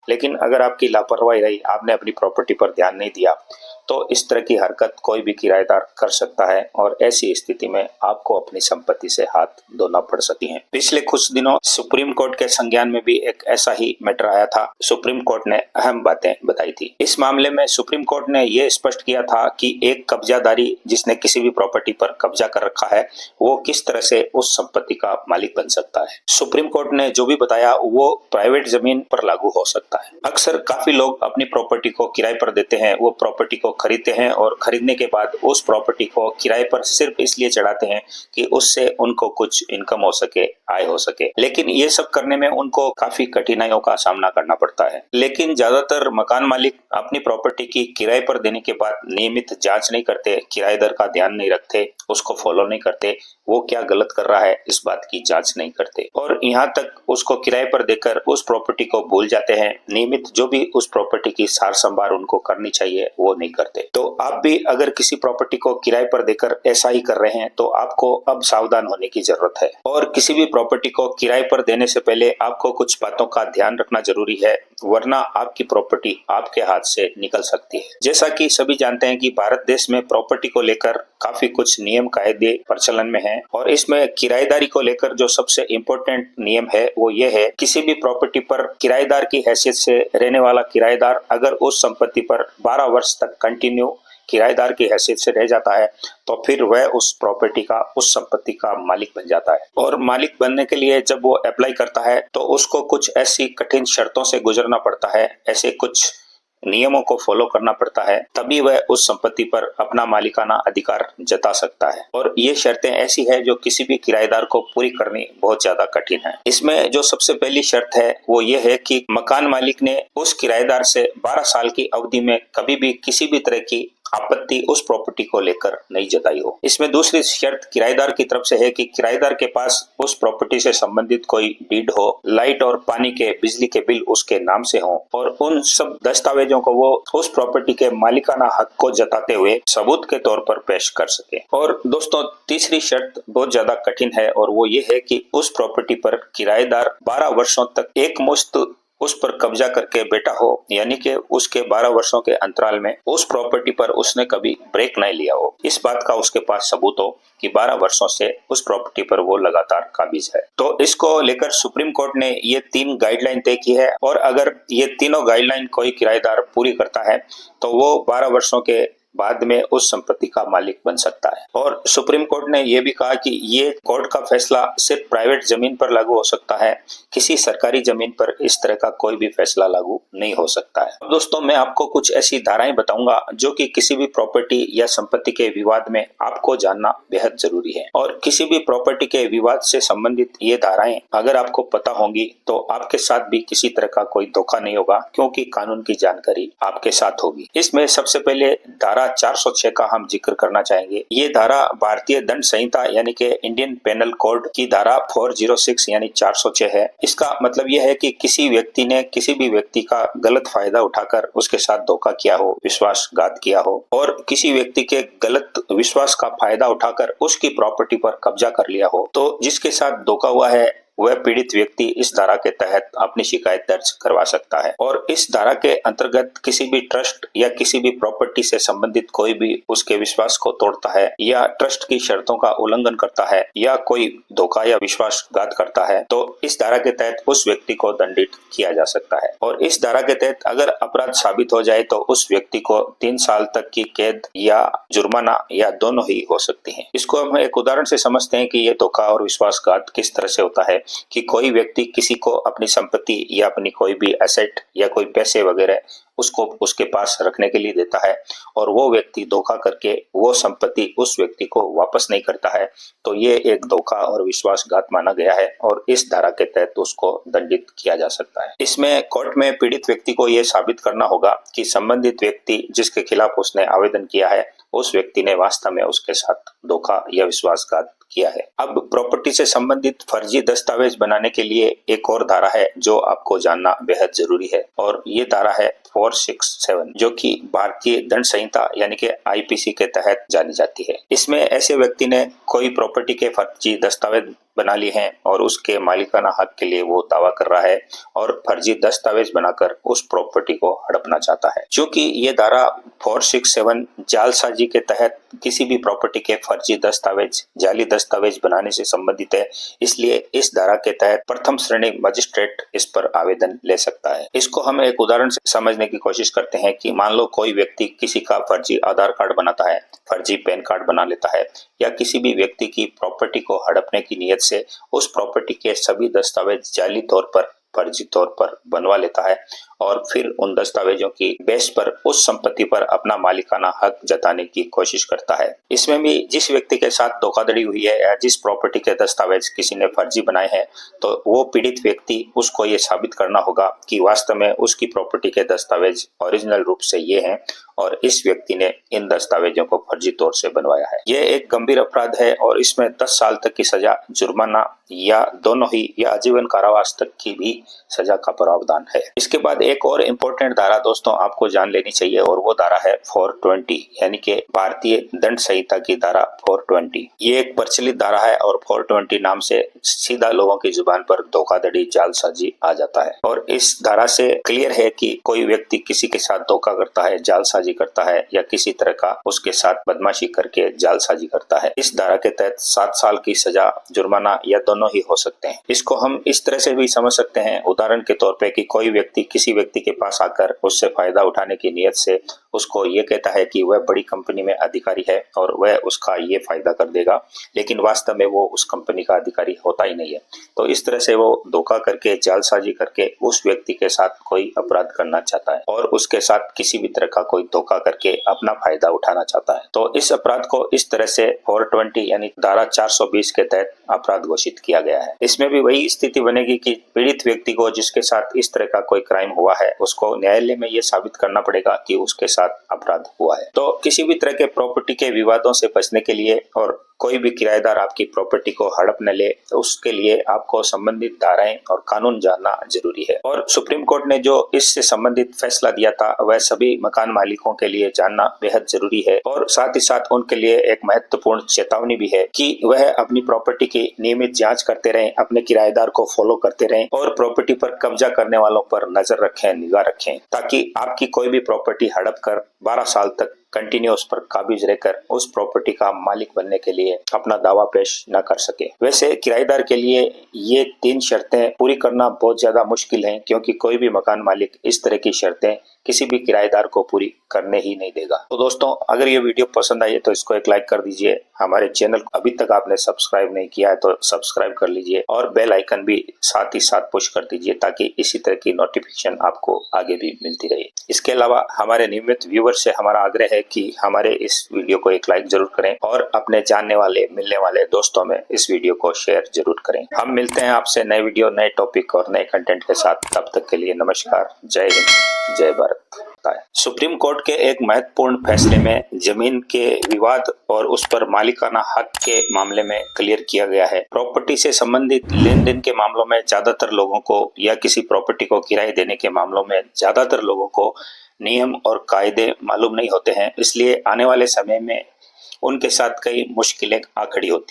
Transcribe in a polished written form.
लेकिन अगर आपकी लापरवाही रही, आपने अपनी प्रॉपर्टी पर ध्यान नहीं दिया, तो इस तरह की हरकत कोई भी किराएदार कर सकता है और ऐसी स्थिति में आपको अपनी संपत्ति से हाथ धोना पड़ सकती है। पिछले कुछ दिनों सुप्रीम कोर्ट के संज्ञान में भी एक ऐसा ही मैटर आया था। सुप्रीम कोर्ट ने अहम बातें बताई थी। इस मामले में सुप्रीम कोर्ट ने यह स्पष्ट किया था कि एक कब्जादारी जिसने किसी भी प्रॉपर्टी पर कब्जा कर रखा है, वो किस तरह से उस संपत्ति का मालिक बन सकता है। सुप्रीम कोर्ट ने जो भी बताया वो प्राइवेट जमीन पर लागू हो सकता है। अक्सर काफी लोग अपनी प्रॉपर्टी को किराए पर देते हैं, वो प्रॉपर्टी को खरीदते हैं और खरीदने के बाद उस प्रॉपर्टी को किराए पर सिर्फ इसलिए चढ़ाते हैं कि उससे उनको कुछ इनकम हो सके, आय हो सके। लेकिन ये सब करने में उनको काफी कठिनाइयों का सामना करना पड़ता है। लेकिन ज्यादातर मकान मालिक अपनी प्रॉपर्टी की किराए पर देने के बाद नियमित जांच नहीं करते, किराएदार का ध्यान नहीं रखते, उसको फॉलो नहीं करते, वो क्या गलत कर रहा है इस बात की जांच नहीं करते और यहाँ तक उसको किराए पर देकर उस प्रॉपर्टी को भूल जाते हैं। नियमित जो भी उस प्रॉपर्टी की सार संभाल उनको करनी चाहिए वो नहीं करते। तो आप भी अगर किसी प्रॉपर्टी को किराए पर देकर ऐसा ही कर रहे हैं तो आपको अब सावधान होने की जरूरत है। और किसी भी प्रॉपर्टी को किराए पर देने से पहले आपको कुछ बातों का ध्यान रखना जरूरी है, वरना आपकी प्रॉपर्टी आपके हाथ से निकल सकती है। जैसा कि सभी जानते हैं कि भारत देश में प्रॉपर्टी को लेकर काफी कुछ नियम कायदे प्रचलन में हैं और इसमें किराएदारी को लेकर जो सबसे इम्पोर्टेंट नियम है वो ये है, किसी भी प्रॉपर्टी पर किराएदार की हैसियत से रहने वाला किराएदार अगर उस संपत्ति पर 12 वर्ष तक कंटिन्यू किराएदार की हैसियत से रह जाता है तो फिर वह उस प्रॉपर्टी का, उस संपत्ति का मालिक बन जाता है। और मालिक बनने के लिए जब वो अप्लाई करता है तो उसको कुछ ऐसी कठिन शर्तों से गुजरना पड़ता है, ऐसे कुछ नियमों को फॉलो करना पड़ता है, तभी वह उस संपत्ति पर अपना मालिकाना अधिकार जता सकता है। और ये शर्तें ऐसी है जो किसी भी किराएदार को पूरी करनी बहुत ज्यादा कठिन है। इसमें जो सबसे पहली शर्त है वो ये है कि मकान मालिक ने उस किराएदार से 12 साल की अवधि में कभी भी किसी भी तरह की आपत्ति उस प्रॉपर्टी को लेकर नहीं जताई हो। इसमें दूसरी शर्त किराएदार की तरफ से है कि किराएदार के पास उस प्रॉपर्टी से संबंधित कोई डीड हो, लाइट और पानी के, बिजली के बिल उसके नाम से हो और उन सब दस्तावेजों को वो उस प्रॉपर्टी के मालिकाना हक को जताते हुए सबूत के तौर पर पेश कर सके। और दोस्तों तीसरी शर्त बहुत ज्यादा कठिन है और वो ये है कि उस प्रॉपर्टी पर किराएदार 12 वर्षों तक एक मुश्त उस पर कब्जा करके बैठा हो, यानी कि उसके 12 वर्षों के अंतराल में उस प्रॉपर्टी पर उसने कभी ब्रेक नहीं लिया हो। इस बात का उसके पास सबूत हो कि 12 वर्षों से उस प्रॉपर्टी पर वो लगातार काबिज है। तो इसको लेकर सुप्रीम कोर्ट ने ये 3 गाइडलाइन तय की है और अगर ये तीनों गाइडलाइन कोई किराएदार पूरी करता है तो वो 12 वर्षों के बाद में उस संपत्ति का मालिक बन सकता है। और सुप्रीम कोर्ट ने यह भी कहा कि ये कोर्ट का फैसला सिर्फ प्राइवेट जमीन पर लागू हो सकता है, किसी सरकारी जमीन पर इस तरह का कोई भी फैसला लागू नहीं हो सकता है। दोस्तों मैं आपको कुछ ऐसी धाराएं बताऊंगा जो कि किसी भी प्रॉपर्टी या संपत्ति के विवाद में आपको जानना बेहद जरूरी है। और किसी भी प्रॉपर्टी के विवाद से संबंधित ये धाराएं अगर आपको पता होंगी तो आपके साथ भी किसी तरह का कोई धोखा नहीं होगा, क्योंकि कानून की जानकारी आपके साथ होगी। इसमें सबसे पहले धारा 406 का हम जिक्र करना चाहेंगे। ये धारा भारतीय दंड संहिता यानी कि इंडियन पेनल कोड की धारा 406 यानी 406 है। इसका मतलब यह है कि किसी व्यक्ति ने किसी भी व्यक्ति का गलत फायदा उठाकर उसके साथ धोखा किया हो, विश्वासघात किया हो और किसी व्यक्ति के गलत विश्वास का फायदा उठाकर उसकी प्रॉपर्टी पर कब्जा कर लिया हो, तो जिसके साथ धोखा हुआ है वह पीड़ित व्यक्ति इस धारा के तहत अपनी शिकायत दर्ज करवा सकता है। और इस धारा के अंतर्गत किसी भी ट्रस्ट या किसी भी प्रॉपर्टी से संबंधित कोई भी उसके विश्वास को तोड़ता है या ट्रस्ट की शर्तों का उल्लंघन करता है या कोई धोखा या विश्वासघात करता है तो इस धारा के तहत उस व्यक्ति को दंडित किया जा सकता है। और इस धारा के तहत अगर अपराध साबित हो जाए तो उस व्यक्ति को 3 साल तक की कैद या जुर्माना या दोनों ही हो सकती है। इसको हम एक उदाहरण से समझते हैं कि ये धोखा और विश्वासघात किस तरह से होता है कि कोई व्यक्ति किसी को अपनी संपत्ति या अपनी कोई भी एसेट या कोई पैसे वगैरह उसको उसके पास रखने के लिए देता है और वो व्यक्ति धोखा करके वो संपत्ति उस व्यक्ति को वापस नहीं करता है, तो ये एक धोखा और विश्वासघात माना गया है और इस धारा के तहत उसको दंडित किया जा सकता है। इसमें कोर्ट में पीड़ित व्यक्ति को ये साबित करना होगा कि संबंधित व्यक्ति जिसके खिलाफ उसने आवेदन किया है उस व्यक्ति ने वास्तव में उसके साथ धोखा या विश्वासघात किया है। अब प्रॉपर्टी से संबंधित फर्जी दस्तावेज बनाने के लिए एक और धारा है जो आपको जानना बेहद जरूरी है, और ये धारा है 467, जो कि भारतीय दंड संहिता यानी कि आईपीसी के तहत जानी जाती है। इसमें ऐसे व्यक्ति ने कोई प्रॉपर्टी के फर्जी दस्तावेज बना लिए हैं और उसके मालिकाना हक के लिए वो दावा कर रहा है और फर्जी दस्तावेज बनाकर उस प्रॉपर्टी को हड़पना चाहता है। क्योंकि ये धारा 467 जालसाजी के तहत किसी भी प्रॉपर्टी के फर्जी दस्तावेज, जाली दस्तावेज बनाने से संबंधित है, इसलिए इस धारा के तहत प्रथम श्रेणी मजिस्ट्रेट इस पर आवेदन ले सकता है। इसको हम एक उदाहरण से समझने की कोशिश करते हैं कि मान लो कोई व्यक्ति किसी का फर्जी आधार कार्ड बनाता है, फर्जी पैन कार्ड बना लेता है, या किसी भी व्यक्ति की प्रॉपर्टी को हड़पने की नीयत से उस प्रॉपर्टी के सभी दस्तावेज जाली तौर पर, फर्जी तौर पर बनवा लेता है और फिर उन दस्तावेजों की बेस पर उस संपत्ति पर अपना मालिकाना हक जताने की कोशिश करता है। इसमें भी जिस व्यक्ति के साथ धोखाधड़ी हुई है या जिस प्रॉपर्टी के दस्तावेज किसी ने फर्जी बनाए हैं, तो वो पीड़ित व्यक्ति उसको ये साबित करना होगा कि वास्तव में उसकी प्रॉपर्टी के दस्तावेज ओरिजिनल रूप से ये हैं और इस व्यक्ति ने इन दस्तावेजों को फर्जी तौर से बनवाया है। यह एक गंभीर अपराध है और इसमें 10 साल तक की सजा, जुर्माना या दोनों ही या आजीवन कारावास तक की भी सजा का प्रावधान है। इसके बाद एक और इम्पोर्टेंट धारा दोस्तों आपको जान लेनी चाहिए और वो धारा है 420 यानी कि भारतीय दंड संहिता की धारा 420। ये एक प्रचलित धारा है और 420 नाम से सीधा लोगों की जुबान पर धोखाधड़ी, जालसाजी आ जाता है। और इस धारा से क्लियर है कि कोई व्यक्ति किसी के साथ धोखा करता है, जालसाजी करता है या किसी तरह का उसके साथ बदमाशी करके जालसाजी करता है, इस धारा के तहत 7 साल की सजा, जुर्माना या दोनों ही हो सकते हैं। इसको हम इस तरह से भी समझ सकते हैं, उदाहरण के तौर पे कि कोई व्यक्ति किसी व्यक्ति के पास आकर उससे फायदा उठाने की नियत से उसको ये कहता है कि वह बड़ी कंपनी में अधिकारी है और वह उसका ये फायदा कर देगा, लेकिन वास्तव में वो उस कंपनी का अधिकारी होता ही नहीं है। तो इस तरह से वो धोखा करके, जालसाजी करके उस व्यक्ति के साथ कोई अपराध करना चाहता है और उसके साथ किसी भी तरह का कोई धोखा करके अपना फायदा उठाना चाहता है। तो इस अपराध को इस तरह से 420 यानी धारा 420 के तहत अपराध घोषित किया गया है। इसमें भी वही स्थिति बनेगी कि पीड़ित व्यक्ति को जिसके साथ इस तरह का कोई क्राइम हुआ है उसको न्यायालय में ये साबित करना पड़ेगा कि उसके साथ अपराध हुआ है। तो किसी भी तरह के प्रॉपर्टी के विवादों से बचने के लिए और कोई भी किराएदार आपकी प्रॉपर्टी को हड़प न ले, तो उसके लिए आपको संबंधित धाराएं और कानून जानना जरूरी है। और सुप्रीम कोर्ट ने जो इससे संबंधित फैसला दिया था वह सभी मकान मालिकों के लिए जानना बेहद जरूरी है और साथ ही साथ उनके लिए एक महत्वपूर्ण चेतावनी भी है कि वह अपनी प्रॉपर्टी की नियमित जांच करते रहें, अपने किराएदार को फॉलो करते रहें और प्रॉपर्टी पर कब्जा करने वालों पर नजर रखें, निगाह रखें, ताकि आपकी कोई भी प्रॉपर्टी हड़प कर 12 साल तक कंटिन्यू उस पर काबिज रहकर उस प्रॉपर्टी का मालिक बनने के लिए अपना दावा पेश न कर सके। वैसे किराएदार के लिए ये 3 शर्तें पूरी करना बहुत ज्यादा मुश्किल है, क्योंकि कोई भी मकान मालिक इस तरह की शर्तें किसी भी किराएदार को पूरी करने ही नहीं देगा। तो दोस्तों, अगर ये वीडियो पसंद आई है तो इसको एक लाइक कर दीजिए। हमारे चैनल को अभी तक आपने सब्सक्राइब नहीं किया है तो सब्सक्राइब कर लीजिए और बेल आइकन भी साथ ही साथ पुश कर दीजिए ताकि इसी तरह की नोटिफिकेशन आपको आगे भी मिलती रहे। इसके अलावा हमारे नियमित व्यूअर से हमारा आग्रह है कि हमारे इस वीडियो को एक लाइक जरूर करें और अपने जानने वाले, मिलने वाले दोस्तों में इस वीडियो को शेयर जरूर करें। हम मिलते हैं आपसे नए वीडियो, नए टॉपिक और नए कंटेंट के साथ। तब तक के लिए नमस्कार, जय हिंद, जय भारत। सुप्रीम कोर्ट के एक महत्वपूर्ण फैसले में जमीन के विवाद और उस पर मालिकाना हक के मामले में क्लियर किया गया है। प्रॉपर्टी से संबंधित लेन देन के मामलों में ज्यादातर लोगों को या किसी प्रॉपर्टी को किराए देने के मामलों में ज्यादातर लोगों को नियम और कायदे मालूम नहीं होते हैं, इसलिए आने वाले समय में उनके साथ कई मुश्किलें आ खड़ी होती